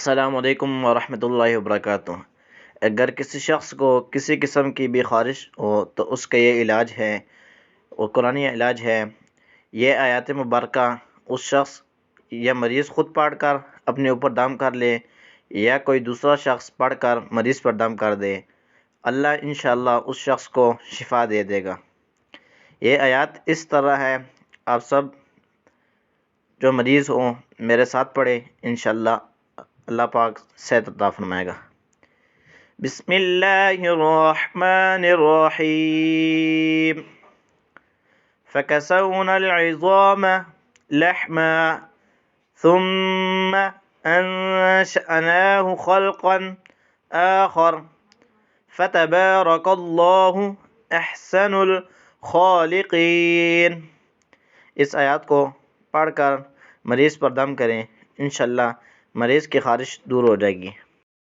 السلام علیکم ورحمۃ اللہ وبرکاتہ۔ اگر کسی شخص کو کسی قسم کی بھی خارش ہو تو اس کا یہ علاج ہے، اور قرآنی علاج ہے۔ یہ آیات مبارکہ اس شخص یا مریض خود پڑھ کر اپنے اوپر دم کر لے، یا کوئی دوسرا شخص پڑھ کر مریض پر دم کر دے، اللہ انشاءاللہ اس شخص کو شفا دے دے گا۔ یہ آیات اس طرح ہے، آپ سب جو مریض ہوں میرے ساتھ پڑھے، انشاءاللہ اللہ پاک صحت عطا فرمائے گا۔ بسم اللہ الرحمن الرحیم۔ فَكَسَوْنَا الْعِظَامَ لَحْمًا ثُمَّ أَنشَأْنَاهُ خَلْقًا آخَرَ فَتَبَارَكَ اللَّهُ أَحْسَنُ الْخَالِقِينَ۔ اس آیات کو پڑھ کر مریض پر دم کریں، انشاءاللہ مریض کی خارش دور ہو جائے گی۔